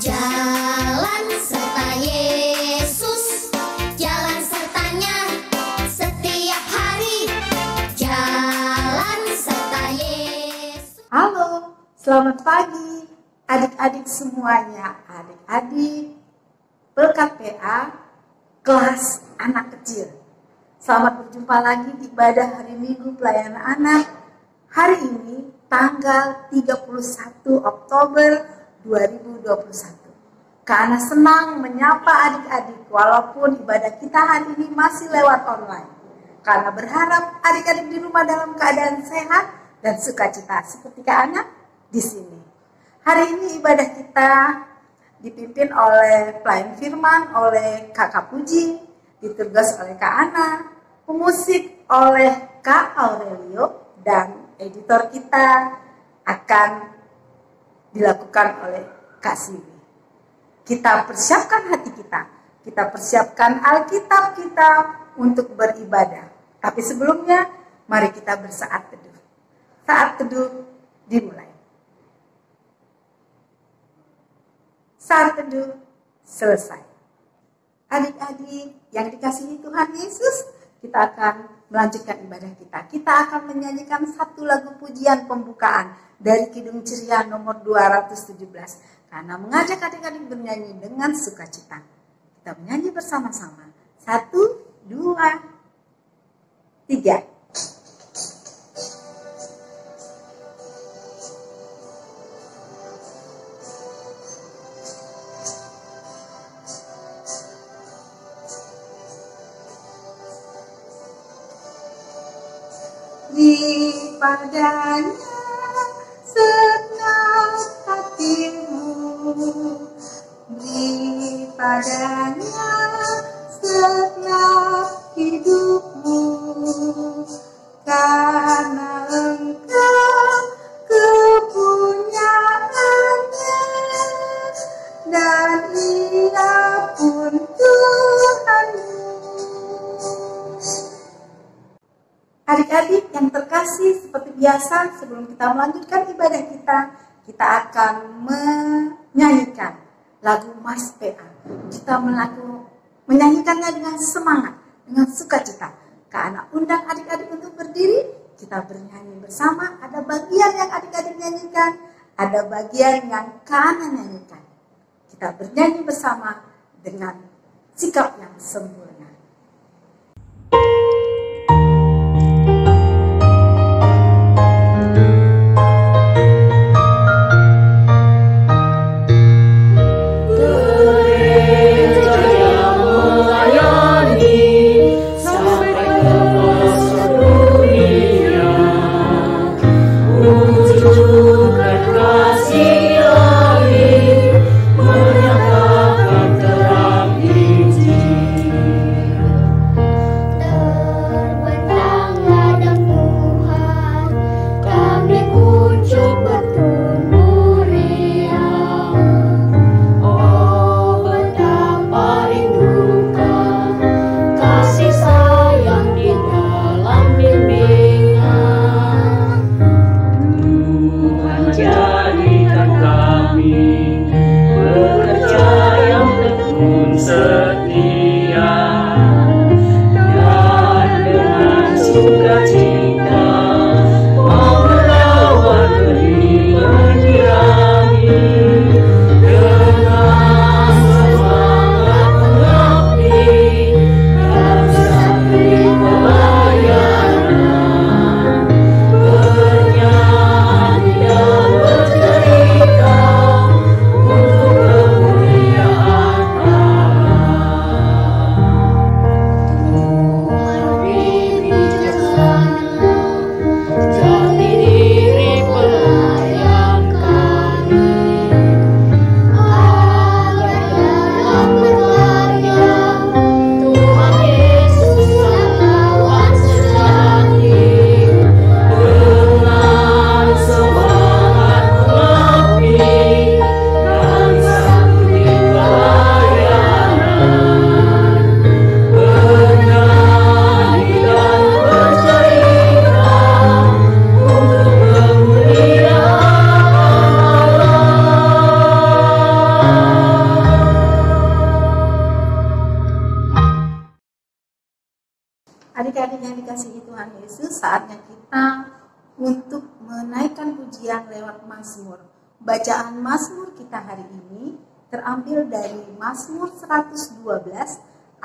Jalan serta Yesus, jalan sertanya setiap hari. Jalan serta Yesus. Halo, selamat pagi adik-adik semuanya, adik-adik PKPA kelas anak kecil. Selamat berjumpa lagi di ibadah hari Minggu pelayanan anak. Hari ini tanggal 31 Oktober 2021. Kak Ana senang menyapa adik-adik walaupun ibadah kita hari ini masih lewat online. Karena berharap adik-adik di rumah dalam keadaan sehat dan sukacita seperti Kak Ana di sini. Hari ini ibadah kita dipimpin oleh pelayan firman oleh Kakak Puji, ditugas oleh Kak Ana, pemusik oleh Kak Aurelio, dan editor kita akan dilakukan oleh Kak Siwi. Kita persiapkan hati kita persiapkan Alkitab kita untuk beribadah. Tapi sebelumnya, mari kita bersaat teduh. Saat teduh dimulai. Saat teduh selesai. Adik-adik yang dikasihi Tuhan Yesus, kita akan melanjutkan ibadah kita. Kita akan menyanyikan satu lagu pujian pembukaan dari Kidung Ceria nomor 217. Karena mengajak adik-adik bernyanyi dengan sukacita. Kita menyanyi bersama-sama. 1, 2, 3. Di padanya senang hatimu, di padanya senang hidupmu, karena engkau kepunyaannya, dan Ia pun Tuhanmu. Adik-adik yang terkasih, seperti biasa sebelum kita melanjutkan ibadah kita akan menyanyikan lagu Mas PA. Kita menyanyikannya dengan semangat, dengan sukacita. Kak Ana undang adik-adik untuk berdiri, kita bernyanyi bersama. Ada bagian yang adik-adik nyanyikan, ada bagian yang Kak Ana nyanyikan. Kita bernyanyi bersama dengan sikap yang sempurna. pujian lewat Mazmur. Bacaan Mazmur kita hari ini terambil dari Mazmur 112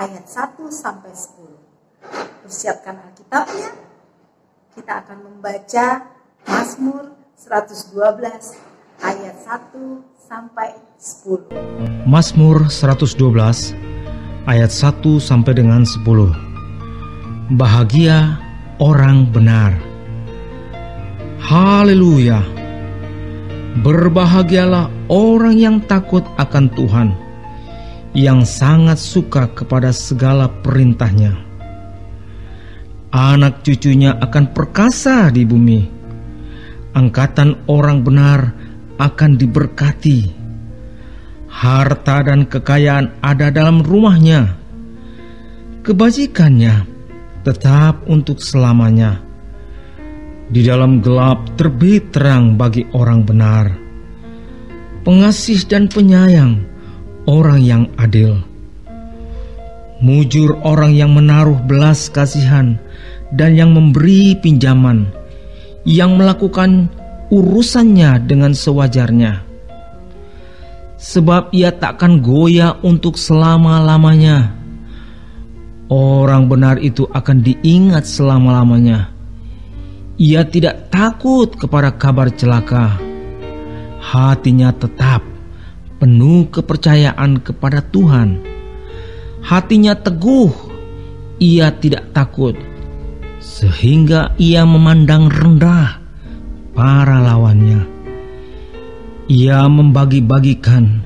ayat 1 sampai 10. Persiapkan Alkitabnya. Kita akan membaca Mazmur 112 ayat 1 sampai 10. Mazmur 112 ayat 1 sampai dengan 10. Bahagia orang benar. Haleluya. Berbahagialah orang yang takut akan Tuhan, yang sangat suka kepada segala perintahnya. Anak cucunya akan perkasa di bumi. Angkatan orang benar akan diberkati. Harta dan kekayaan ada dalam rumahnya. Kebajikannya tetap untuk selamanya. Di dalam gelap terbit terang bagi orang benar. Pengasih dan penyayang orang yang adil. Mujur orang yang menaruh belas kasihan dan yang memberi pinjaman, yang melakukan urusannya dengan sewajarnya. Sebab ia takkan goyah untuk selama-lamanya. Orang benar itu akan diingat selama-lamanya. Ia tidak takut kepada kabar celaka. Hatinya tetap penuh kepercayaan kepada Tuhan. Hatinya teguh, ia tidak takut, sehingga ia memandang rendah para lawannya. Ia membagi-bagikan,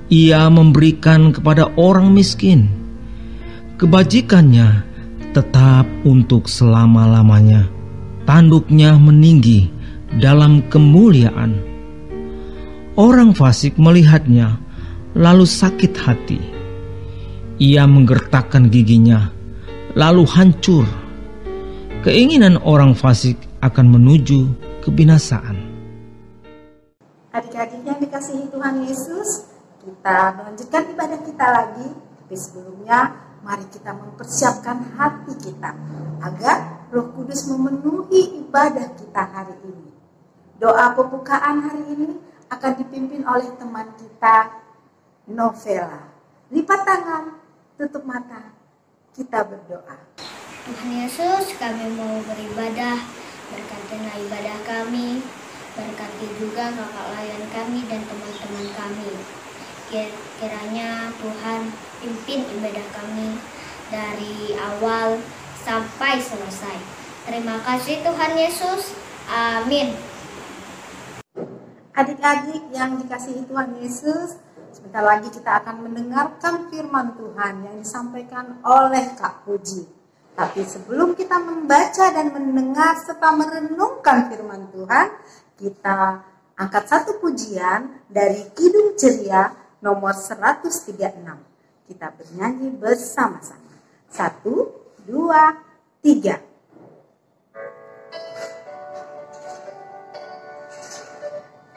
ia memberikan kepada orang miskin. Kebajikannya tetap untuk selama-lamanya. Tanduknya meninggi dalam kemuliaan. Orang fasik melihatnya lalu sakit hati. Ia menggertakkan giginya lalu hancur. Keinginan orang fasik akan menuju kebinasaan. Adik-adik yang dikasihi Tuhan Yesus, kita melanjutkan ibadah kita lagi. Tapi sebelumnya, mari kita mempersiapkan hati kita agar Roh Kudus memenuhi ibadah kita hari ini. Doa pembukaan hari ini akan dipimpin oleh teman kita, Novela. Lipat tangan, tutup mata, kita berdoa. Tuhan Yesus, kami mau beribadah, berkatilah ibadah kami, berkati juga kakak layan kami dan teman-teman kami. Kiranya Tuhan pimpin ibadah kami dari awal sampai selesai. Terima kasih Tuhan Yesus. Amin. Adik-adik yang dikasihi Tuhan Yesus, sebentar lagi kita akan mendengarkan firman Tuhan yang disampaikan oleh Kak Puji. Tapi sebelum kita membaca dan mendengar serta merenungkan firman Tuhan, kita angkat satu pujian dari Kidung Ceria nomor 136. Kita bernyanyi bersama-sama. 1, 2, 3.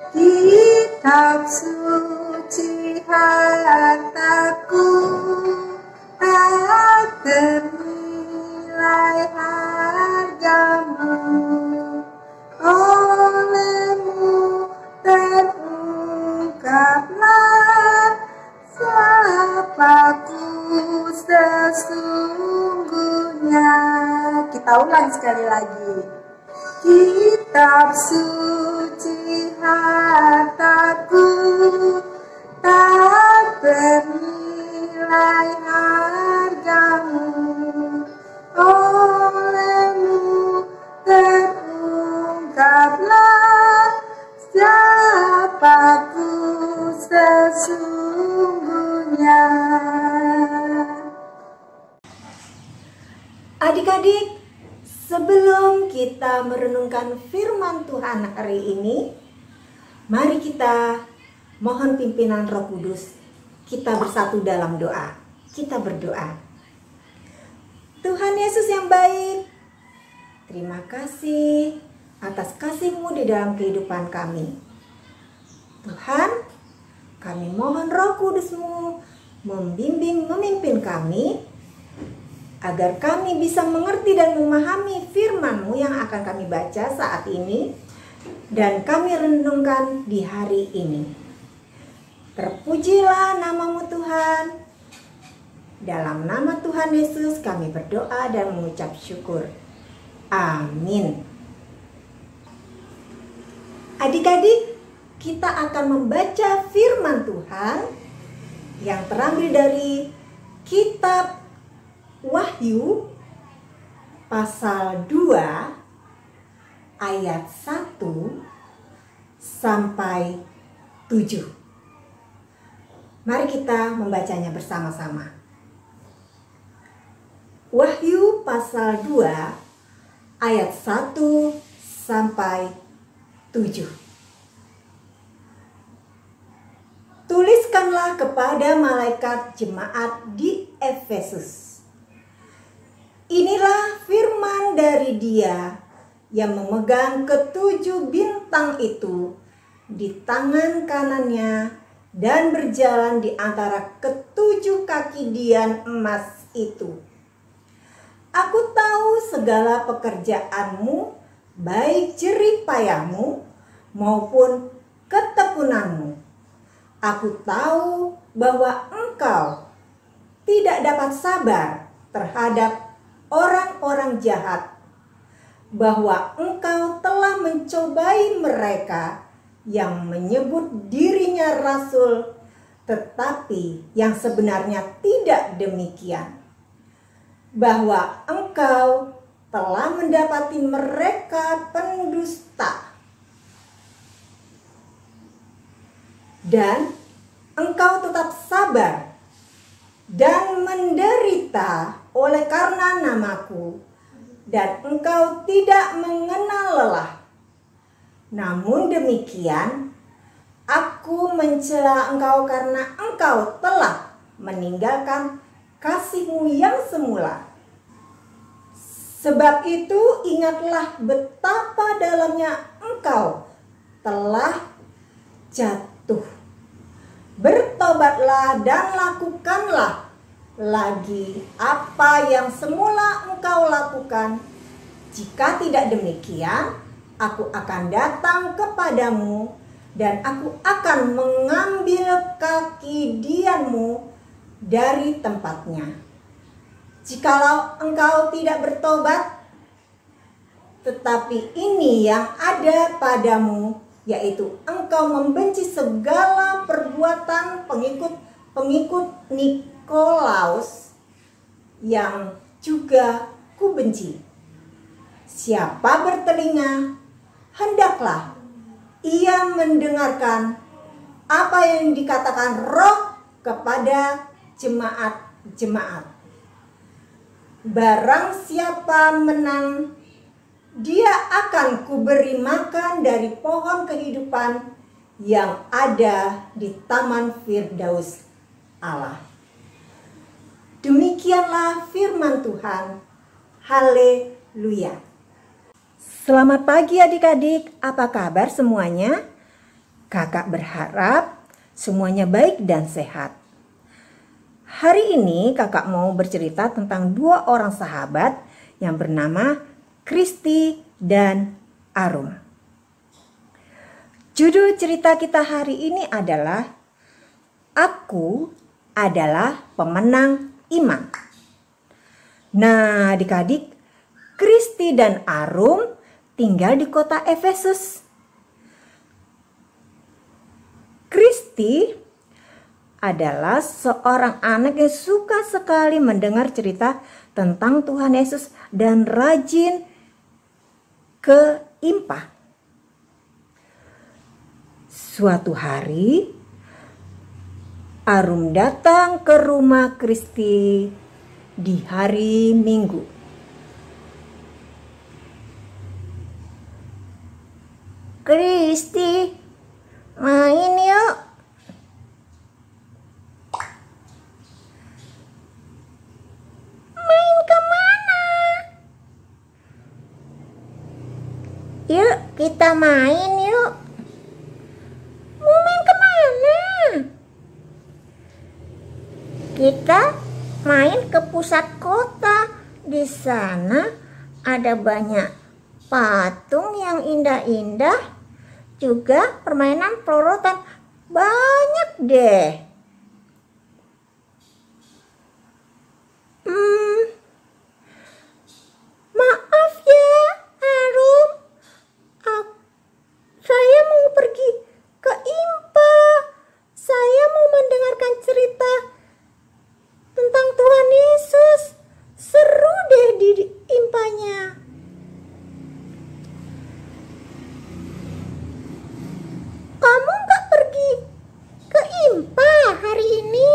Kitab suci hartaku, tak ternilai hargamu, olehmu terungkaplah siapaku sesungguhnya. Kita ulang sekali lagi. Kitab suci hartaku, tak bernilai hargamu, olehmu terungkaplah siapaku sesungguhnya. Adik-adik, sebelum kita merenungkan firman Tuhan hari ini, mari kita mohon pimpinan Roh Kudus. Kita bersatu dalam doa. Kita berdoa. Tuhan Yesus yang baik, terima kasih atas kasih-Mu di dalam kehidupan kami. Tuhan, kami mohon Roh Kudus-Mu membimbing, memimpin kami, agar kami bisa mengerti dan memahami firman-Mu yang akan kami baca saat ini, dan kami renungkan di hari ini. Terpujilah namamu Tuhan. Dalam nama Tuhan Yesus kami berdoa dan mengucap syukur. Amin. Adik-adik, kita akan membaca firman Tuhan yang terambil dari kitab Wahyu pasal 2 ayat 1 sampai 7. Mari kita membacanya bersama-sama. Wahyu pasal 2 ayat 1 sampai 7. Tuliskanlah kepada malaikat jemaat di Efesus. Inilah firman dari Dia yang memegang ketujuh bintang itu di tangan kanannya dan berjalan di antara ketujuh kaki dian emas itu. Aku tahu segala pekerjaanmu, baik jerih payahmu maupun ketekunanmu. Aku tahu bahwa engkau tidak dapat sabar terhadap orang-orang jahat, bahwa engkau telah mencobai mereka yang menyebut dirinya rasul, tetapi yang sebenarnya tidak demikian. Bahwa engkau telah mendapati mereka pendusta, dan engkau tetap sabar dan menderita oleh karena namaku, dan engkau tidak mengenal lelah. Namun demikian, aku mencela engkau karena engkau telah meninggalkan kasihmu yang semula. Sebab itu ingatlah betapa dalamnya engkau telah jatuh. Bertobatlah dan lakukanlah lagi apa yang semula engkau lakukan. Jika tidak demikian, aku akan datang kepadamu dan aku akan mengambil kaki dianmu dari tempatnya. Jikalau engkau tidak bertobat, tetapi ini yang ada padamu, yaitu engkau membenci segala perbuatan pengikut Nikolaus yang juga kubenci. Siapa bertelinga, hendaklah ia mendengarkan apa yang dikatakan Roh kepada jemaat-jemaat. Barang siapa menang, dia akan kuberi makan dari pohon kehidupan yang ada di Taman Firdaus Allah. Demikianlah firman Tuhan. Haleluya. Selamat pagi adik-adik, apa kabar semuanya? Kakak berharap semuanya baik dan sehat. Hari ini kakak mau bercerita tentang dua orang sahabat yang bernama Kristi dan Arum. Judul cerita kita hari ini adalah Aku adalah pemenang iman. Nah, adik-adik, Kristi dan Arum tinggal di kota Efesus. Kristi adalah seorang anak yang suka sekali mendengar cerita tentang Tuhan Yesus dan rajin ke IMPA. Suatu hari, Arum datang ke rumah Kristi di hari Minggu. Kristi, main yuk. Main kemana? Yuk, kita main yuk. Mau main kemana? Kita main ke pusat kota. Di sana ada banyak patung yang indah-indah. juga permainan pelorotan. Banyak deh. Maaf ya, Arum. Saya mau pergi ke IMPA. Saya mau mendengarkan cerita tentang Tuhan Yesus. Seru deh di IMPA-nya. Kamu nggak pergi ke IMPA hari ini?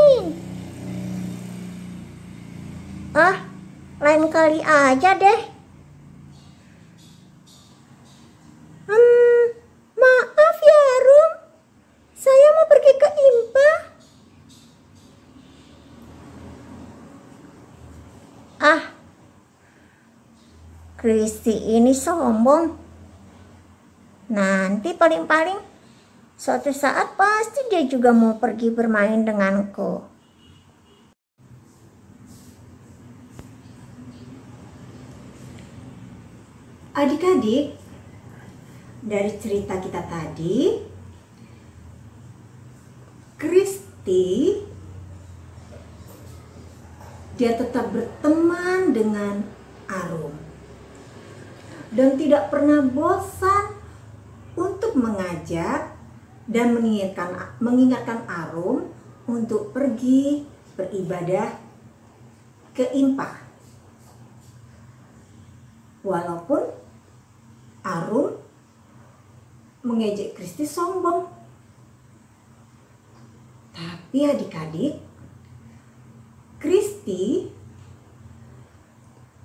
Lain kali aja deh. Maaf ya Rum, saya mau pergi ke IMPA. Kristi ini sombong. Nanti paling-paling suatu saat pasti dia juga mau pergi bermain denganku. Adik-adik, dari cerita kita tadi, Kristi dia tetap berteman dengan Arum dan tidak pernah bosan untuk mengajak dan mengingatkan Arum untuk pergi beribadah ke IMPA. Walaupun Arum mengejek Kristi sombong, tapi adik-adik, Kristi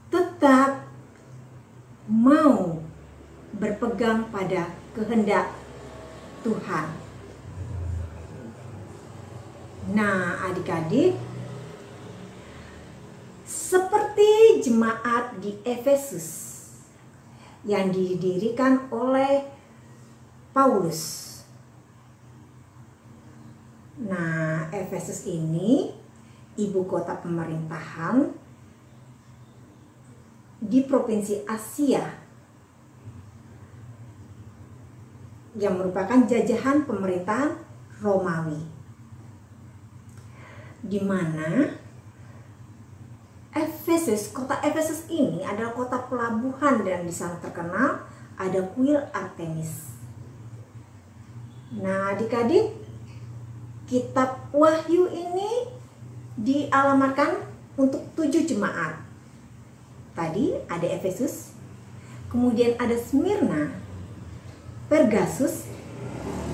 tetap mau berpegang pada kehendak Tuhan. Nah, adik-adik, seperti jemaat di Efesus yang didirikan oleh Paulus. Nah, Efesus ini ibu kota pemerintahan di provinsi Asia yang merupakan jajahan pemerintahan Romawi, di mana kota Efesus ini adalah kota pelabuhan dan di sana terkenal ada kuil Artemis. Nah, adik-adik, kitab Wahyu ini dialamatkan untuk 7 jemaat. Tadi ada Efesus, kemudian ada Smyrna, Pergasus,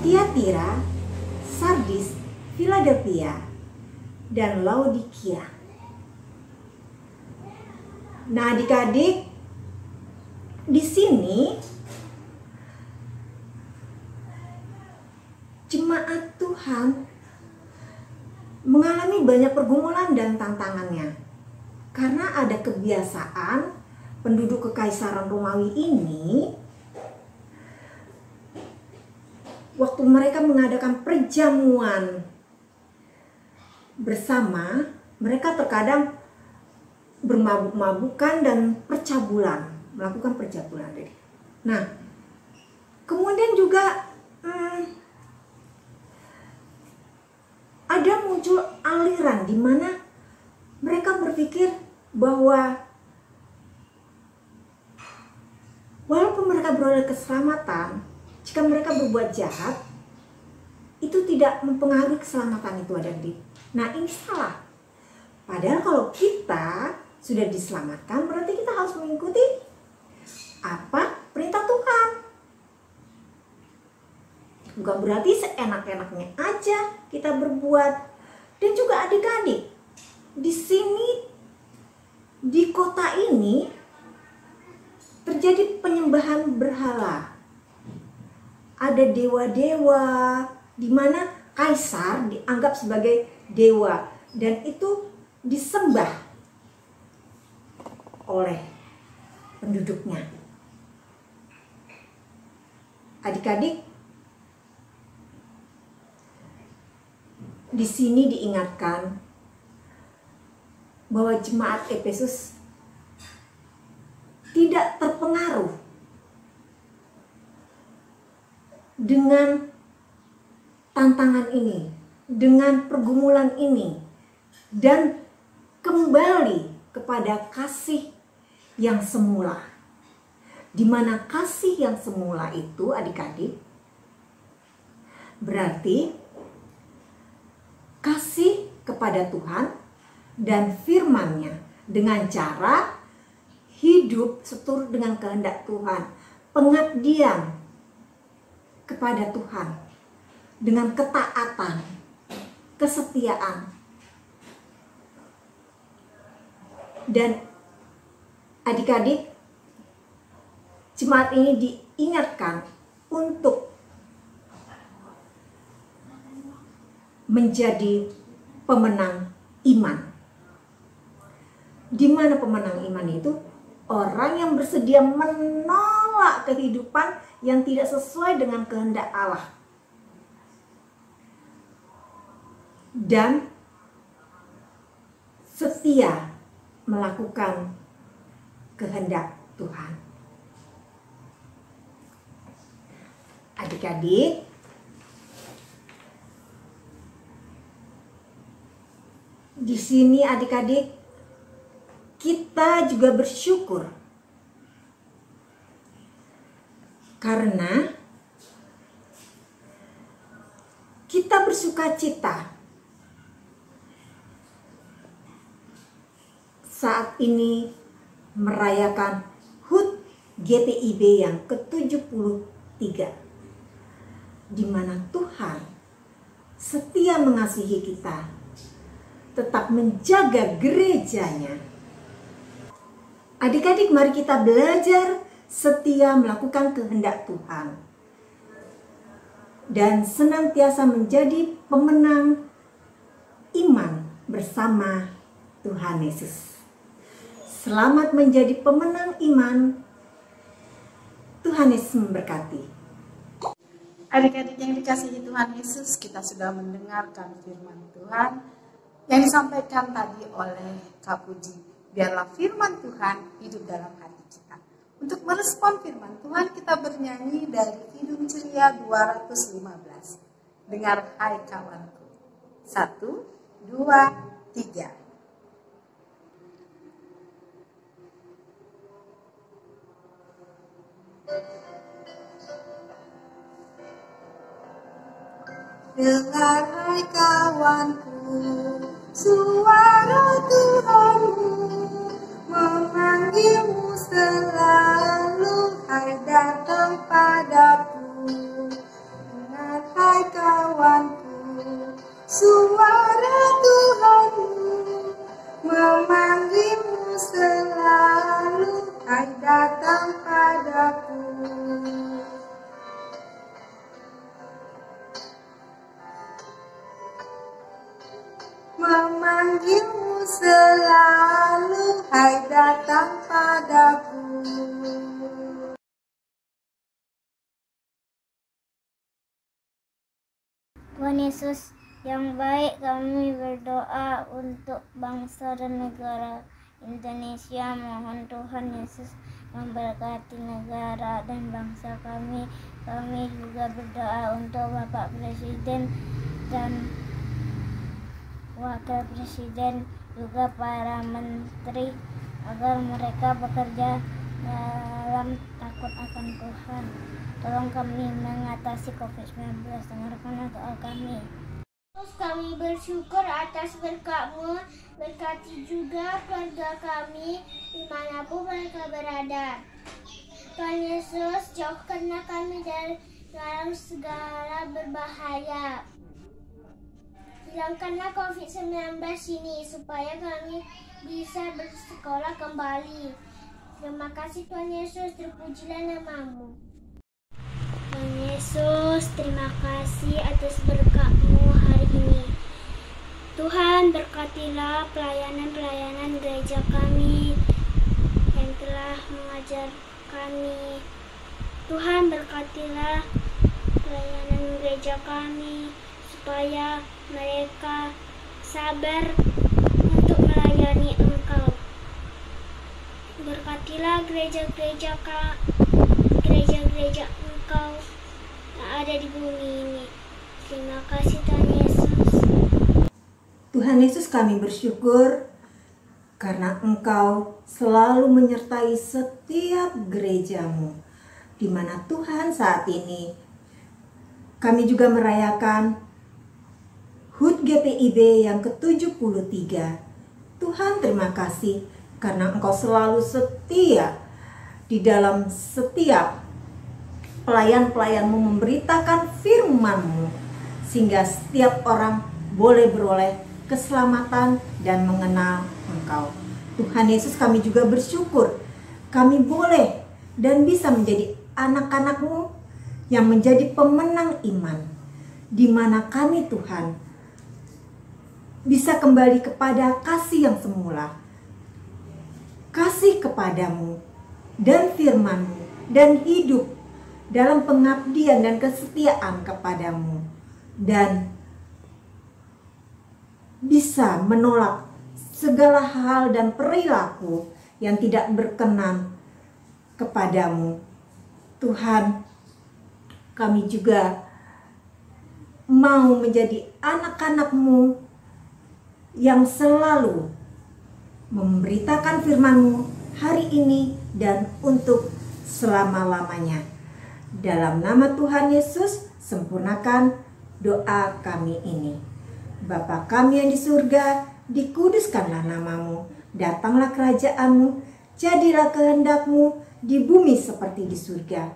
Tiatira, Sardis, Philadelphia, dan Laodikia. Nah, adik-adik, di sini jemaat Tuhan mengalami banyak pergumulan dan tantangannya karena ada kebiasaan penduduk Kekaisaran Romawi ini waktu mereka mengadakan perjamuan bersama, mereka terkadang bermabuk-mabukan dan melakukan percabulan. Nah, kemudian juga ada muncul aliran di mana mereka berpikir bahwa walaupun mereka berada keselamatan, jika mereka berbuat jahat, itu tidak mempengaruhi keselamatan itu, adik-adik. Nah, ini salah. Padahal kalau kita sudah diselamatkan, berarti kita harus mengikuti apa? Perintah Tuhan. Bukan berarti seenak-enaknya aja kita berbuat. Dan juga adik-adik, di sini, di kota ini terjadi penyembahan berhala. Ada dewa-dewa di mana kaisar dianggap sebagai dewa dan itu disembah oleh penduduknya. Adik-adik, di sini diingatkan bahwa jemaat Efesus tidak terpengaruh dengan tantangan ini, dengan pergumulan ini, dan kembali kepada kasih yang semula. Di mana kasih yang semula itu, adik-adik, berarti kasih kepada Tuhan dan firman-Nya dengan cara hidup seturut dengan kehendak Tuhan, pengabdian kepada Tuhan dengan ketaatan, kesetiaan. Dan adik-adik, jemaat ini diingatkan untuk menjadi pemenang iman. Di mana pemenang iman itu? Orang yang bersedia menolak kehidupan yang tidak sesuai dengan kehendak Allah. Dan setia melakukan kehendak Tuhan. Adik-adik, di sini adik-adik, kita juga bersyukur karena kita bersukacita saat ini merayakan HUT GPIB yang ke-73, di mana Tuhan setia mengasihi kita, tetap menjaga gerejanya. Adik-adik, mari kita belajar setia melakukan kehendak Tuhan dan senantiasa menjadi pemenang iman bersama Tuhan Yesus. Selamat menjadi pemenang iman. Tuhan Yesus memberkati. Adik-adik yang dikasihi Tuhan Yesus, kita sudah mendengarkan firman Tuhan yang disampaikan tadi oleh Kak Puji. Biarlah firman Tuhan hidup dalam hati kita. Untuk merespon firman Tuhan, kita bernyanyi dari Kidung Ceria 215. Dengar hai kawanku. 1, 2, 3. Dengar hai kawanku, suara Tuhanmu memanggilmu selalu, hai datang padaku. Dengar hai kawanku, suara Tuhanmu memanggilmu selalu, hai datang padaku. Memanggilmu selalu, hai datang padaku. Tuhan Yesus yang baik, kami berdoa untuk bangsa dan negara Indonesia. Mohon Tuhan Yesus memberkati negara dan bangsa kami. Kami juga berdoa untuk Bapak Presiden dan Wakil Presiden, juga para menteri, agar mereka bekerja dalam takut akan Tuhan. Tolong kami mengatasi COVID-19. Dengarkan doa kami. Terus kami bersyukur atas berkat-Mu. Berkati juga keluarga kami dimanapun mereka berada. Tuhan Yesus, jauhkanlah kami dari dalam segala berbahaya. Hilangkanlah COVID-19 ini supaya kami bisa bersekolah kembali. Terima kasih Tuhan Yesus, terpujilah nama-Mu. Tuhan Yesus, terima kasih atas berkat-Mu hari ini. Tuhan, berkatilah pelayanan-pelayanan gereja kami yang telah mengajar kami. Tuhan, berkatilah pelayanan gereja kami supaya mereka sabar untuk melayani Engkau. Berkatilah gereja-gereja Engkau ada di bumi ini. Terima kasih Tuhan Yesus. Tuhan Yesus, kami bersyukur karena Engkau selalu menyertai setiap gerejamu, di mana Tuhan saat ini kami juga merayakan HUT GPIB yang ke-73. Tuhan, terima kasih karena Engkau selalu setia di dalam setiap pelayan-pelayanmu memberitakan firman-Mu, sehingga setiap orang boleh beroleh keselamatan dan mengenal Engkau. Tuhan Yesus, kami juga bersyukur kami boleh dan bisa menjadi anak-anak-Mu yang menjadi pemenang iman, di mana kami Tuhan bisa kembali kepada kasih yang semula, kasih kepadamu dan firman-Mu, dan hidup dalam pengabdian dan kesetiaan kepadamu, dan bisa menolak segala hal dan perilaku yang tidak berkenan kepadamu. Tuhan, kami juga mau menjadi anak-anak-Mu yang selalu memberitakan firman-Mu hari ini dan untuk selama-lamanya. Dalam nama Tuhan Yesus, sempurnakan doa kami ini. Bapa kami yang di surga, dikuduskanlah nama-Mu, datanglah kerajaan-Mu, jadilah kehendak-Mu di bumi seperti di surga.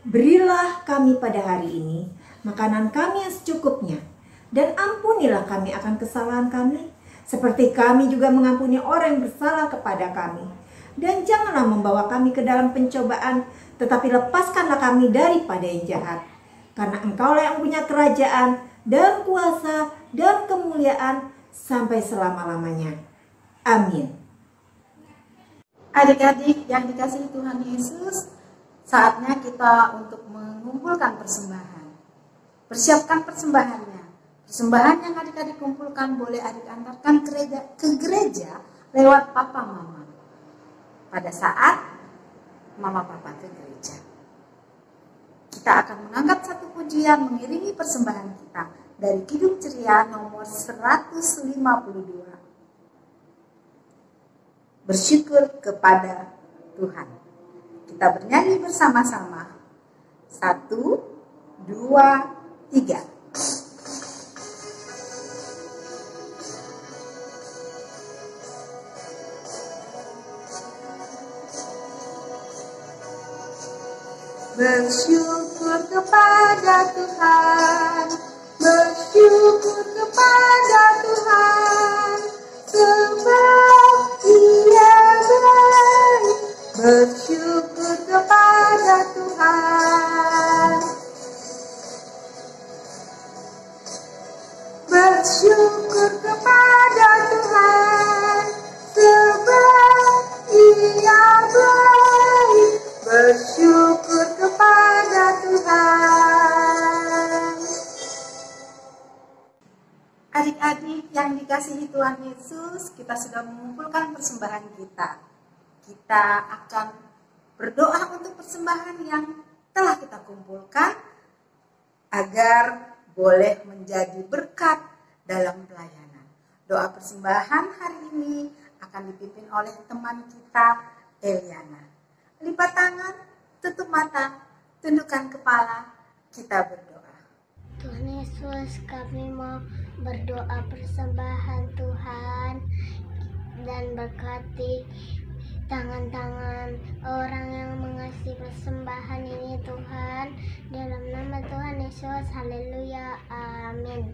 Berilah kami pada hari ini makanan kami yang secukupnya, dan ampunilah kami akan kesalahan kami, seperti kami juga mengampuni orang yang bersalah kepada kami. Dan janganlah membawa kami ke dalam pencobaan, tetapi lepaskanlah kami daripada yang jahat. Karena Engkaulah yang punya kerajaan dan kuasa dan kemuliaan sampai selama-lamanya. Amin. Adik-adik yang dikasihi Tuhan Yesus, saatnya kita untuk mengumpulkan persembahan. Persiapkan persembahannya. Persembahan yang adik-adik kumpulkan boleh adik antarkan ke gereja lewat papa mama. Pada saat mama papa ke gereja, kita akan mengangkat satu pujian mengiringi persembahan kita dari Kidung Ceria nomor 152. Bersyukur kepada Tuhan. Kita bernyanyi bersama-sama. 1, 2, 3. Bersyukur kepada Tuhan, bersyukur kepada Tuhan, sebab Ia baik. Bersyukur kepada Tuhan, bersyukur kepada Tuhan, sebab Ia baik. Bersyukur kepada Tuhan. Adik-adik yang dikasihi Tuhan Yesus, kita sudah mengumpulkan persembahan kita. Kita akan berdoa untuk persembahan yang telah kita kumpulkan agar boleh menjadi berkat dalam pelayanan. Doa persembahan hari ini akan dipimpin oleh teman kita, Eliana. Lipat tangan, tutup mata, tundukkan kepala, kita berdoa. Tuhan Yesus, kami mau berdoa persembahan Tuhan, dan berkati tangan-tangan orang yang mengasihi persembahan ini Tuhan. Dalam nama Tuhan Yesus, haleluya, amin.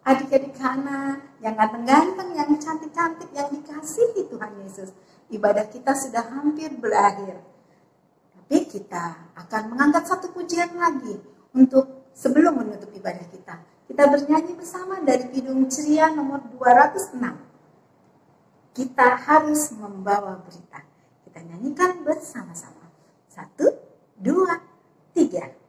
Adik-adik Hana yang ganteng-ganteng, yang cantik-cantik, yang dikasihi Tuhan Yesus, ibadah kita sudah hampir berakhir. Tapi kita akan mengangkat satu pujian lagi untuk sebelum menutup ibadah kita. Kita bernyanyi bersama dari Kidung Ceria nomor 206. Kita harus membawa berita. Kita nyanyikan bersama-sama. 1, 2, 3.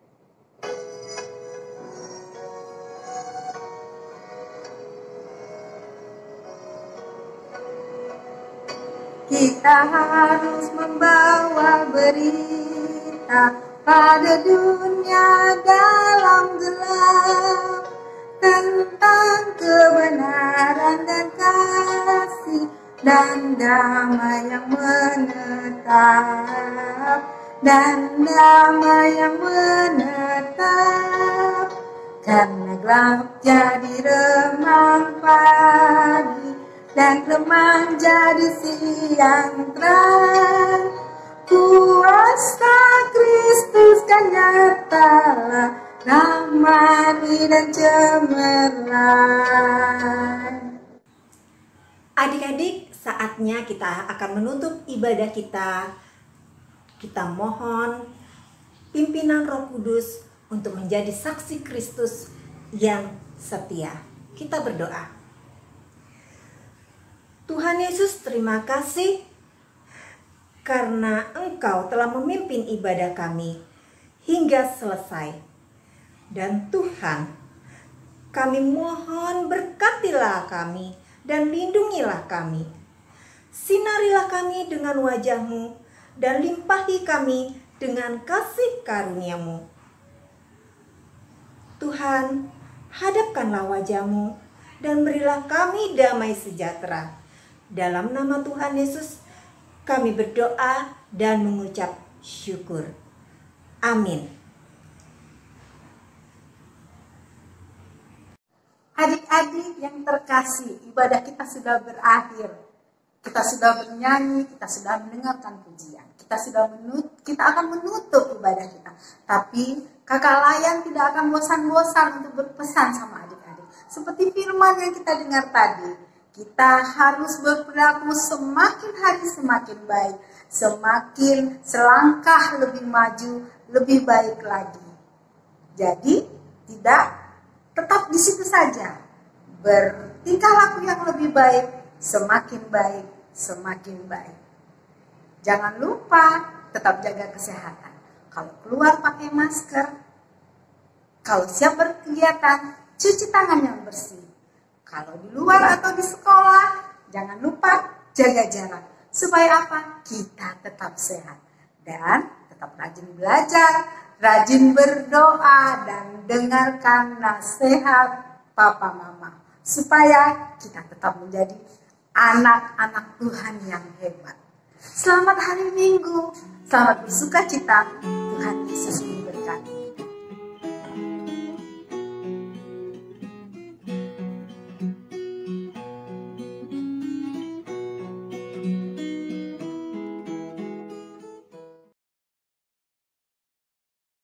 Kita harus membawa berita pada dunia dalam gelap, tentang kebenaran dan kasih dan damai yang menetap, dan damai yang menetap. Karena gelap jadi remang pagi, dan remang jadi siang terang. Kuasa Kristus kan nyatalah, rahmani dan cemerlang. Adik-adik, saatnya kita akan menutup ibadah kita. Kita mohon pimpinan Roh Kudus untuk menjadi saksi Kristus yang setia. Kita berdoa. Tuhan Yesus, terima kasih karena Engkau telah memimpin ibadah kami hingga selesai. Dan Tuhan, kami mohon berkatilah kami dan lindungilah kami. Sinarilah kami dengan wajah-Mu dan limpahi kami dengan kasih karunia-Mu. Tuhan, hadapkanlah wajah-Mu dan berilah kami damai sejahtera. Dalam nama Tuhan Yesus, kami berdoa dan mengucap syukur. Amin. Adik-adik yang terkasih, ibadah kita sudah berakhir. Kita sudah bernyanyi, kita sudah mendengarkan pujian. Kita akan menutup ibadah kita. Tapi Kakak Layan tidak akan bosan-bosan untuk berpesan sama adik-adik. Seperti firman yang kita dengar tadi, kita harus berperilaku semakin hari semakin baik, semakin selangkah lebih maju, lebih baik lagi. Jadi tidak tetap di situ saja. Bertingkah laku yang lebih baik, semakin baik, semakin baik. Jangan lupa tetap jaga kesehatan. Kalau keluar pakai masker, kalau siap berkegiatan, cuci tangan yang bersih. Kalau di luar atau di sekolah, jangan lupa jaga jarak. Supaya apa? Kita tetap sehat. Dan tetap rajin belajar, rajin berdoa, dan dengarkan nasihat Papa Mama. Supaya kita tetap menjadi anak-anak Tuhan yang hebat. Selamat hari Minggu. Selamat bersuka cita. Tuhan Yesus memberkati.